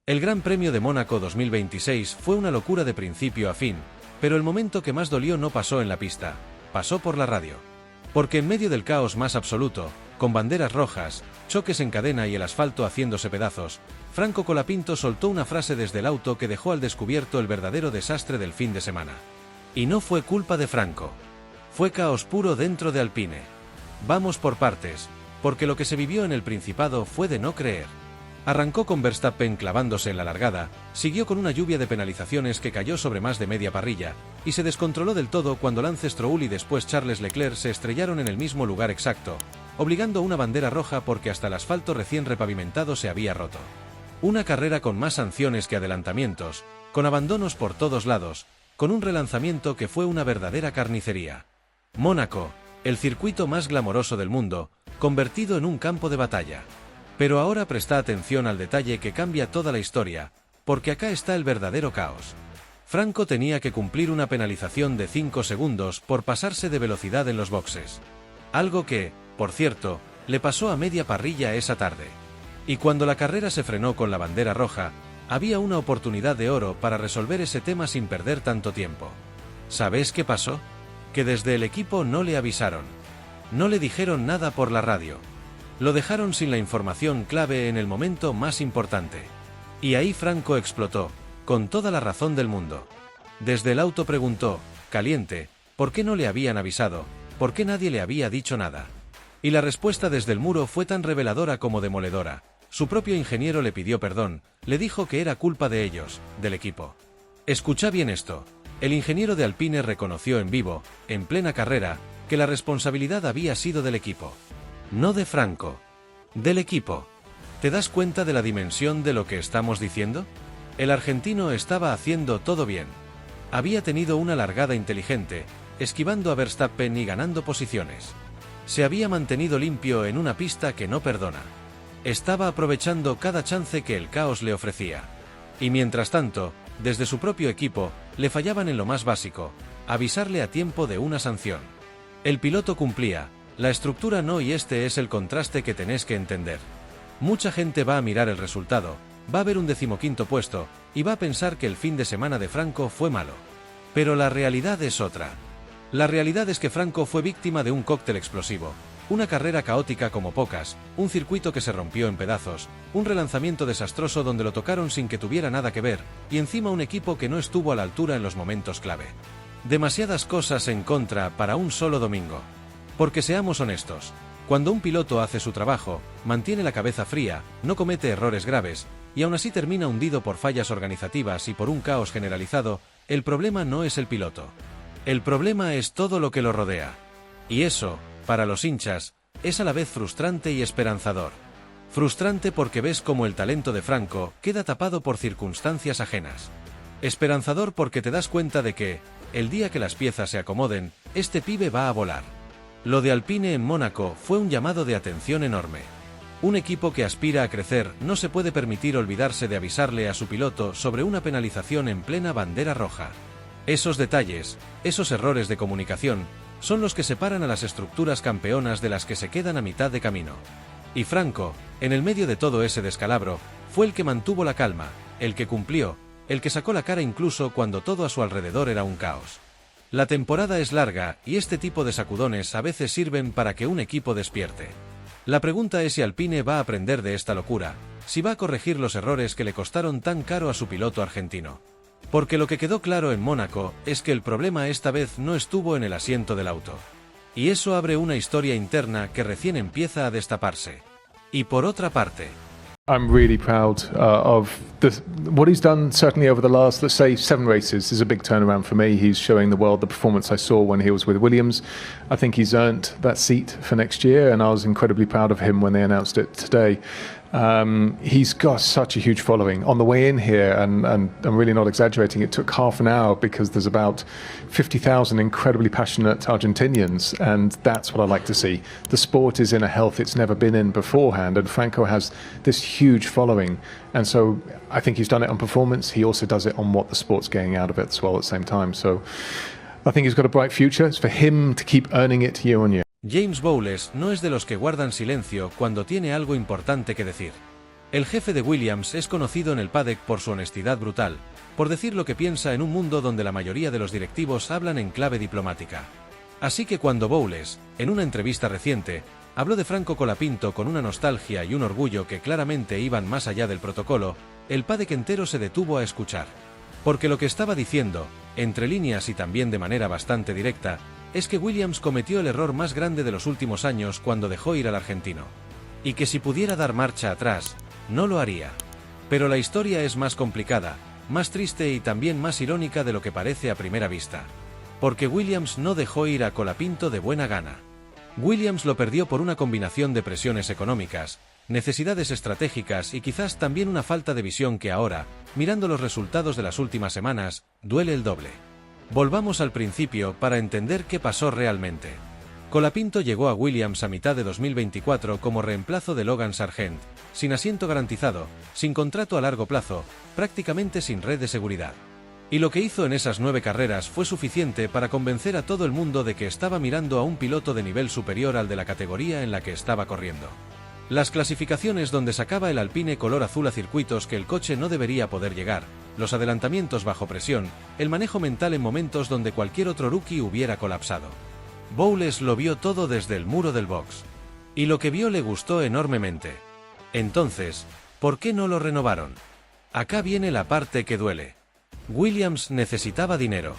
El Gran Premio de Mónaco 2026 fue una locura de principio a fin, pero el momento que más dolió no pasó en la pista, pasó por la radio. Porque en medio del caos más absoluto, con banderas rojas, choques en cadena y el asfalto haciéndose pedazos, Franco Colapinto soltó una frase desde el auto que dejó al descubierto el verdadero desastre del fin de semana. Y no fue culpa de Franco. Fue caos puro dentro de Alpine. Vamos por partes, porque lo que se vivió en el Principado fue de no creer. Arrancó con Verstappen clavándose en la largada, siguió con una lluvia de penalizaciones que cayó sobre más de media parrilla, y se descontroló del todo cuando Lance Stroll y después Charles Leclerc se estrellaron en el mismo lugar exacto, obligando a una bandera roja porque hasta el asfalto recién repavimentado se había roto. Una carrera con más sanciones que adelantamientos, con abandonos por todos lados, con un relanzamiento que fue una verdadera carnicería. Mónaco, el circuito más glamoroso del mundo, convertido en un campo de batalla. Pero ahora presta atención al detalle que cambia toda la historia, porque acá está el verdadero caos. Franco tenía que cumplir una penalización de 5 segundos por pasarse de velocidad en los boxes. Algo que, por cierto, le pasó a media parrilla esa tarde. Y cuando la carrera se frenó con la bandera roja, había una oportunidad de oro para resolver ese tema sin perder tanto tiempo. ¿Sabes qué pasó? Que desde el equipo no le avisaron. No le dijeron nada por la radio. Lo dejaron sin la información clave en el momento más importante. Y ahí Franco explotó, con toda la razón del mundo. Desde el auto preguntó, caliente, ¿por qué no le habían avisado? ¿Por qué nadie le había dicho nada? Y la respuesta desde el muro fue tan reveladora como demoledora. Su propio ingeniero le pidió perdón, le dijo que era culpa de ellos, del equipo. Escucha bien esto. El ingeniero de Alpine reconoció en vivo, en plena carrera, que la responsabilidad había sido del equipo. No de Franco. Del equipo. ¿Te das cuenta de la dimensión de lo que estamos diciendo? El argentino estaba haciendo todo bien. Había tenido una largada inteligente, esquivando a Verstappen y ganando posiciones. Se había mantenido limpio en una pista que no perdona. Estaba aprovechando cada chance que el caos le ofrecía. Y mientras tanto, desde su propio equipo, le fallaban en lo más básico, avisarle a tiempo de una sanción. El piloto cumplía, la estructura no, y este es el contraste que tenés que entender. Mucha gente va a mirar el resultado, va a ver un 15º puesto, y va a pensar que el fin de semana de Franco fue malo. Pero la realidad es otra. La realidad es que Franco fue víctima de un cóctel explosivo, una carrera caótica como pocas, un circuito que se rompió en pedazos, un relanzamiento desastroso donde lo tocaron sin que tuviera nada que ver, y encima un equipo que no estuvo a la altura en los momentos clave. Demasiadas cosas en contra para un solo domingo. Porque seamos honestos, cuando un piloto hace su trabajo, mantiene la cabeza fría, no comete errores graves, y aún así termina hundido por fallas organizativas y por un caos generalizado, el problema no es el piloto. El problema es todo lo que lo rodea. Y eso, para los hinchas, es a la vez frustrante y esperanzador. Frustrante porque ves cómo el talento de Franco queda tapado por circunstancias ajenas. Esperanzador porque te das cuenta de que, el día que las piezas se acomoden, este pibe va a volar. Lo de Alpine en Mónaco fue un llamado de atención enorme. Un equipo que aspira a crecer no se puede permitir olvidarse de avisarle a su piloto sobre una penalización en plena bandera roja. Esos detalles, esos errores de comunicación, son los que separan a las estructuras campeonas de las que se quedan a mitad de camino. Y Franco, en el medio de todo ese descalabro, fue el que mantuvo la calma, el que cumplió, el que sacó la cara incluso cuando todo a su alrededor era un caos. La temporada es larga y este tipo de sacudones a veces sirven para que un equipo despierte. La pregunta es si Alpine va a aprender de esta locura, si va a corregir los errores que le costaron tan caro a su piloto argentino. Porque lo que quedó claro en Mónaco es que el problema esta vez no estuvo en el asiento del auto. Y eso abre una historia interna que recién empieza a destaparse. Y por otra parte, I'm really proud of what he's done, certainly over the last, let's say, 7 races is a big turnaround for me. He's showing the world the performance I saw when he was with Williams. I think he's earned that seat for next year, and I was incredibly proud of him when they announced it today. He's got such a huge following. On the way in here, and I'm really not exaggerating, it took half an hour because there's about 50,000 incredibly passionate Argentinians, and that's what I like to see. The sport is in a health it's never been in beforehand, and Franco has this huge following, and so I think he's done it on performance. He also does it on what the sport's getting out of it as well at the same time. So I think he's got a bright future. It's for him to keep earning it year on year. James Bowles no es de los que guardan silencio cuando tiene algo importante que decir. El jefe de Williams es conocido en el paddock por su honestidad brutal, por decir lo que piensa en un mundo donde la mayoría de los directivos hablan en clave diplomática. Así que cuando Bowles, en una entrevista reciente, habló de Franco Colapinto con una nostalgia y un orgullo que claramente iban más allá del protocolo, el paddock entero se detuvo a escuchar. Porque lo que estaba diciendo, entre líneas y también de manera bastante directa, es que Williams cometió el error más grande de los últimos años cuando dejó ir al argentino. Y que si pudiera dar marcha atrás, no lo haría. Pero la historia es más complicada, más triste y también más irónica de lo que parece a primera vista. Porque Williams no dejó ir a Colapinto de buena gana. Williams lo perdió por una combinación de presiones económicas, necesidades estratégicas y quizás también una falta de visión que ahora, mirando los resultados de las últimas semanas, duele el doble. Volvamos al principio para entender qué pasó realmente. Colapinto llegó a Williams a mitad de 2024 como reemplazo de Logan Sargent, sin asiento garantizado, sin contrato a largo plazo, prácticamente sin red de seguridad. Y lo que hizo en esas 9 carreras fue suficiente para convencer a todo el mundo de que estaba mirando a un piloto de nivel superior al de la categoría en la que estaba corriendo. Las clasificaciones donde sacaba el Alpine color azul a circuitos que el coche no debería poder llegar, los adelantamientos bajo presión, el manejo mental en momentos donde cualquier otro rookie hubiera colapsado. Bowles lo vio todo desde el muro del box. Y lo que vio le gustó enormemente. Entonces, ¿por qué no lo renovaron? Acá viene la parte que duele. Williams necesitaba dinero.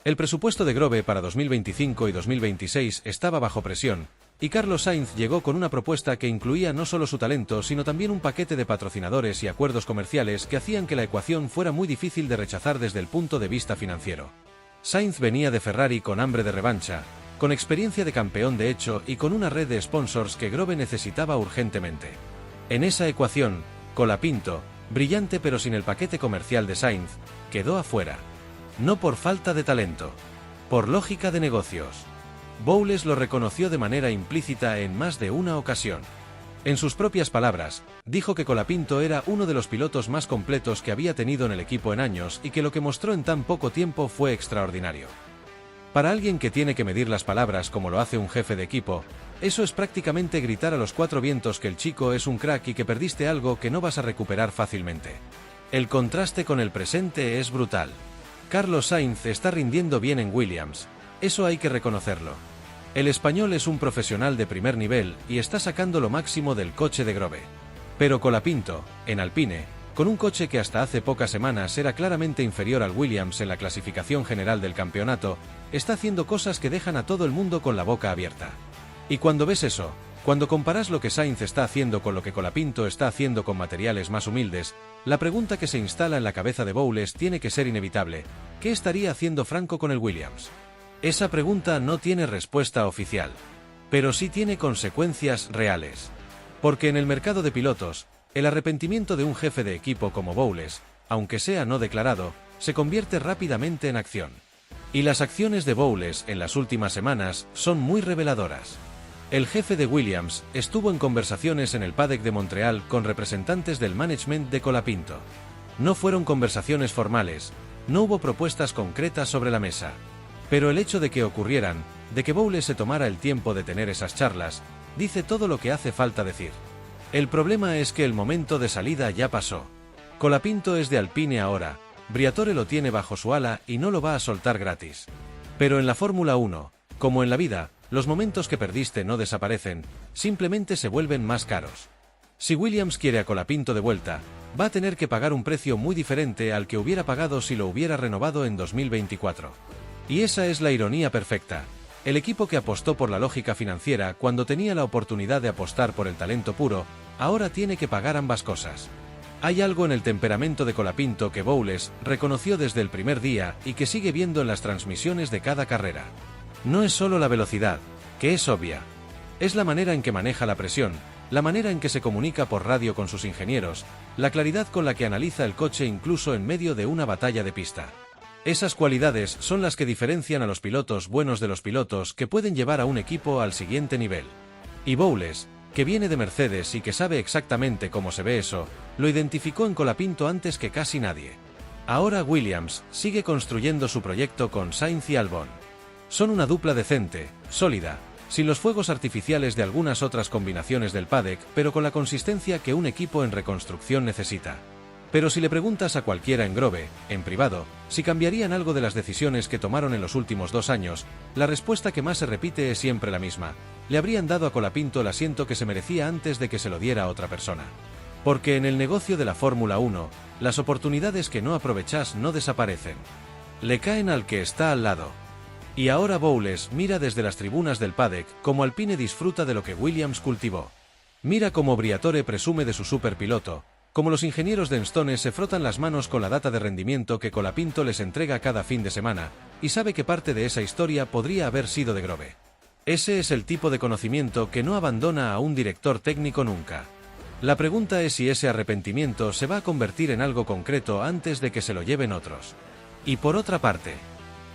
El presupuesto de Grove para 2025 y 2026 estaba bajo presión, y Carlos Sainz llegó con una propuesta que incluía no solo su talento sino también un paquete de patrocinadores y acuerdos comerciales que hacían que la ecuación fuera muy difícil de rechazar desde el punto de vista financiero. Sainz venía de Ferrari con hambre de revancha, con experiencia de campeón de hecho y con una red de sponsors que Grove necesitaba urgentemente. En esa ecuación, Colapinto, brillante pero sin el paquete comercial de Sainz, quedó afuera. No por falta de talento, por lógica de negocios. Bowles lo reconoció de manera implícita en más de una ocasión. En sus propias palabras, dijo que Colapinto era uno de los pilotos más completos que había tenido en el equipo en años y que lo que mostró en tan poco tiempo fue extraordinario. Para alguien que tiene que medir las palabras como lo hace un jefe de equipo, eso es prácticamente gritar a los 4 vientos que el chico es un crack y que perdiste algo que no vas a recuperar fácilmente. El contraste con el presente es brutal. Carlos Sainz está rindiendo bien en Williams, eso hay que reconocerlo. El español es un profesional de primer nivel y está sacando lo máximo del coche de Grove. Pero Colapinto, en Alpine, con un coche que hasta hace pocas semanas era claramente inferior al Williams en la clasificación general del campeonato, está haciendo cosas que dejan a todo el mundo con la boca abierta. Y cuando ves eso, cuando comparas lo que Sainz está haciendo con lo que Colapinto está haciendo con materiales más humildes, la pregunta que se instala en la cabeza de Bowles tiene que ser inevitable: ¿qué estaría haciendo Franco con el Williams? Esa pregunta no tiene respuesta oficial, pero sí tiene consecuencias reales. Porque en el mercado de pilotos, el arrepentimiento de un jefe de equipo como Bowles, aunque sea no declarado, se convierte rápidamente en acción. Y las acciones de Bowles en las últimas semanas son muy reveladoras. El jefe de Williams estuvo en conversaciones en el paddock de Montreal con representantes del management de Colapinto. No fueron conversaciones formales, no hubo propuestas concretas sobre la mesa. Pero el hecho de que ocurrieran, de que Bowles se tomara el tiempo de tener esas charlas, dice todo lo que hace falta decir. El problema es que el momento de salida ya pasó. Colapinto es de Alpine ahora, Briatore lo tiene bajo su ala y no lo va a soltar gratis. Pero en la Fórmula 1, como en la vida, los momentos que perdiste no desaparecen, simplemente se vuelven más caros. Si Williams quiere a Colapinto de vuelta, va a tener que pagar un precio muy diferente al que hubiera pagado si lo hubiera renovado en 2024. Y esa es la ironía perfecta. El equipo que apostó por la lógica financiera cuando tenía la oportunidad de apostar por el talento puro, ahora tiene que pagar ambas cosas. Hay algo en el temperamento de Colapinto que Bowles reconoció desde el primer día y que sigue viendo en las transmisiones de cada carrera. No es solo la velocidad, que es obvia. Es la manera en que maneja la presión, la manera en que se comunica por radio con sus ingenieros, la claridad con la que analiza el coche incluso en medio de una batalla de pista. Esas cualidades son las que diferencian a los pilotos buenos de los pilotos que pueden llevar a un equipo al siguiente nivel. Y Bowles, que viene de Mercedes y que sabe exactamente cómo se ve eso, lo identificó en Colapinto antes que casi nadie. Ahora Williams sigue construyendo su proyecto con Sainz y Albon. Son una dupla decente, sólida, sin los fuegos artificiales de algunas otras combinaciones del paddock, pero con la consistencia que un equipo en reconstrucción necesita. Pero si le preguntas a cualquiera en Grove, en privado, si cambiarían algo de las decisiones que tomaron en los últimos 2 años, la respuesta que más se repite es siempre la misma: le habrían dado a Colapinto el asiento que se merecía antes de que se lo diera a otra persona. Porque en el negocio de la Fórmula 1, las oportunidades que no aprovechas no desaparecen. Le caen al que está al lado. Y ahora Bowles mira desde las tribunas del paddock cómo Alpine disfruta de lo que Williams cultivó. Mira cómo Briatore presume de su superpiloto, como los ingenieros de Enstone se frotan las manos con la data de rendimiento que Colapinto les entrega cada fin de semana, y sabe que parte de esa historia podría haber sido de Grove. Ese es el tipo de conocimiento que no abandona a un director técnico nunca. La pregunta es si ese arrepentimiento se va a convertir en algo concreto antes de que se lo lleven otros. Y por otra parte,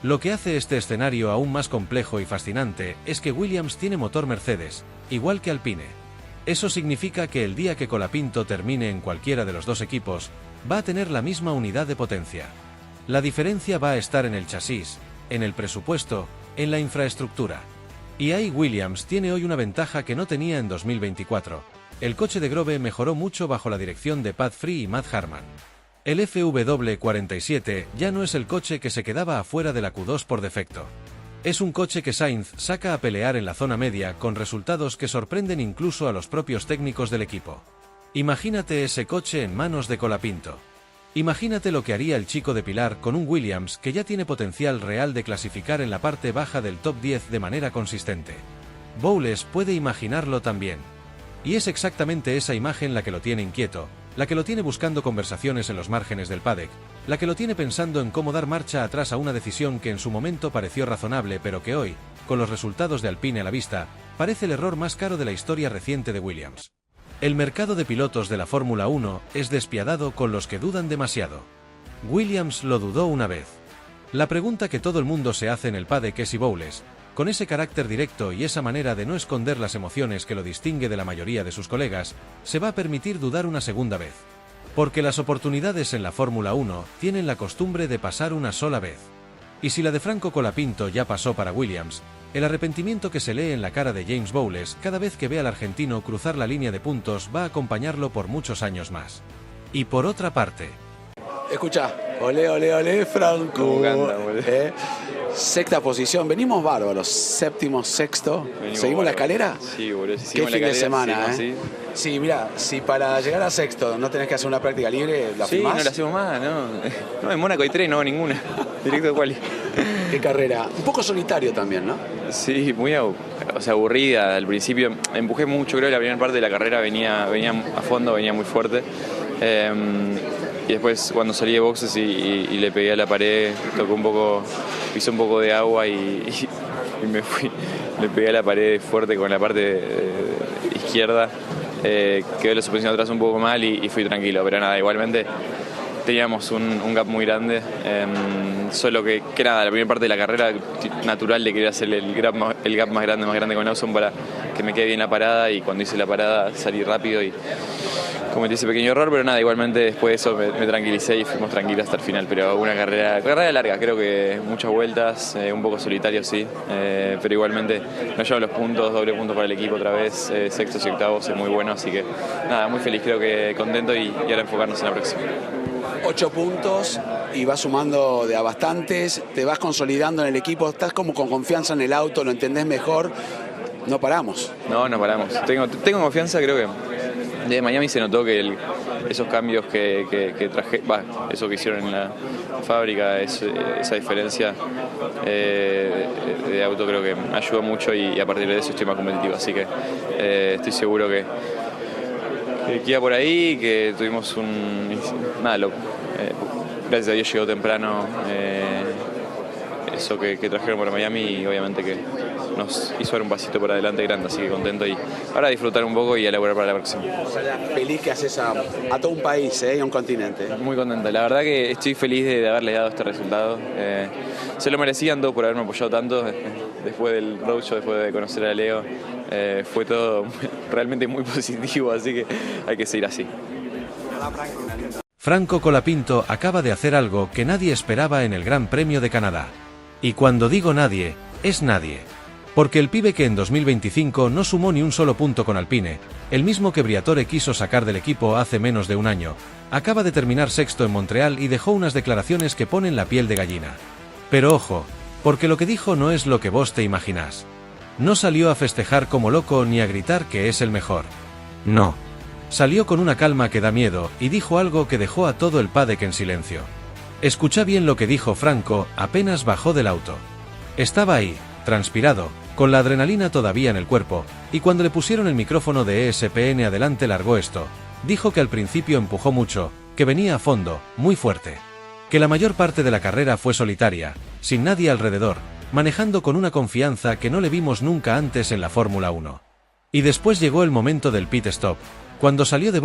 lo que hace este escenario aún más complejo y fascinante es que Williams tiene motor Mercedes, igual que Alpine. Eso significa que el día que Colapinto termine en cualquiera de los dos equipos, va a tener la misma unidad de potencia. La diferencia va a estar en el chasis, en el presupuesto, en la infraestructura. Y ahí Williams tiene hoy una ventaja que no tenía en 2024. El coche de Grove mejoró mucho bajo la dirección de Pat Free y Matt Harman. El FW47 ya no es el coche que se quedaba afuera de la Q2 por defecto. Es un coche que Sainz saca a pelear en la zona media con resultados que sorprenden incluso a los propios técnicos del equipo. Imagínate ese coche en manos de Colapinto. Imagínate lo que haría el chico de Pilar con un Williams que ya tiene potencial real de clasificar en la parte baja del top 10 de manera consistente. Bowles puede imaginarlo también. Y es exactamente esa imagen la que lo tiene inquieto, la que lo tiene buscando conversaciones en los márgenes del paddock, la que lo tiene pensando en cómo dar marcha atrás a una decisión que en su momento pareció razonable pero que hoy, con los resultados de Alpine a la vista, parece el error más caro de la historia reciente de Williams. El mercado de pilotos de la Fórmula 1 es despiadado con los que dudan demasiado. Williams lo dudó una vez. La pregunta que todo el mundo se hace en el paddock es si Bowles, con ese carácter directo y esa manera de no esconder las emociones que lo distingue de la mayoría de sus colegas, se va a permitir dudar una segunda vez. Porque las oportunidades en la Fórmula 1 tienen la costumbre de pasar una sola vez. Y si la de Franco Colapinto ya pasó para Williams, el arrepentimiento que se lee en la cara de James Bowles cada vez que ve al argentino cruzar la línea de puntos va a acompañarlo por muchos años más. Y por otra parte... Escucha, olé, olé, olé, Franco. Sexta posición, venimos bárbaros, séptimo, sexto. ¿Seguimos la escalera? Sí, boludo. Qué fin de semana, ¿eh? Sí, mira, si para llegar a sexto no tenés que hacer una práctica libre, ¿la filmás? Sí, no la hacemos más, ¿no? No, en Mónaco hay 3, no, ninguna. Directo de quali. Qué carrera. Un poco solitario también, ¿no? Sí, muy aburrida. Al principio empujé mucho, creo que la primera parte de la carrera venía a fondo, venía muy fuerte. Y después cuando salí de boxes y le pegué a la pared, pisé un poco de agua y me fui. Le pegué a la pared fuerte con la parte izquierda. Quedó la suspensión atrás un poco mal y fui tranquilo, pero nada, igualmente teníamos un gap muy grande. Solo que nada, la primera parte de la carrera natural de querer hacer el gap más grande con Lawson para que me quede bien la parada, y cuando hice la parada salí rápido y cometí ese pequeño error, pero nada, igualmente después de eso me tranquilicé y fuimos tranquilos hasta el final. Pero una carrera larga, creo que muchas vueltas, un poco solitario sí, pero igualmente nos llevan los puntos, doble punto para el equipo otra vez, sextos y octavos, es muy bueno, así que nada, muy feliz, creo que contento y ahora enfocarnos en la próxima. 8 puntos y vas sumando de a bastantes, te vas consolidando en el equipo, estás como con confianza en el auto, lo entendés mejor, no paramos. No paramos, tengo confianza, creo que desde Miami se notó que esos cambios que traje, eso que hicieron en la fábrica, esa diferencia de auto creo que me ayudó mucho y a partir de eso estoy más competitivo, así que estoy seguro que iba por ahí, que tuvimos gracias a Dios llegó temprano eso que trajeron para Miami, y obviamente que nos hizo dar un pasito por adelante grande, así que contento y ahora disfrutar un poco y elaborar para la próxima. Feliz que haces a todo un país y a un continente. Muy contento, la verdad que estoy feliz de haberle dado este resultado. Se lo merecían todos por haberme apoyado tanto después del roadshow, después de conocer a Leo. Fue todo realmente muy positivo, así que hay que seguir así. Franco Colapinto acaba de hacer algo que nadie esperaba en el Gran Premio de Canadá. Y cuando digo nadie, es nadie. Porque el pibe que en 2025 no sumó ni un solo punto con Alpine, el mismo que Briatore quiso sacar del equipo hace menos de un año, acaba de terminar sexto en Montreal y dejó unas declaraciones que ponen la piel de gallina. Pero ojo, porque lo que dijo no es lo que vos te imaginás. No salió a festejar como loco ni a gritar que es el mejor. No. Salió con una calma que da miedo y dijo algo que dejó a todo el paddock en silencio. Escucha bien lo que dijo Franco apenas bajó del auto. Estaba ahí, transpirado, con la adrenalina todavía en el cuerpo, y cuando le pusieron el micrófono de ESPN adelante largó esto. Dijo que al principio empujó mucho, que venía a fondo, muy fuerte. Que la mayor parte de la carrera fue solitaria, sin nadie alrededor, manejando con una confianza que no le vimos nunca antes en la Fórmula 1. Y después llegó el momento del pit stop, cuando salió de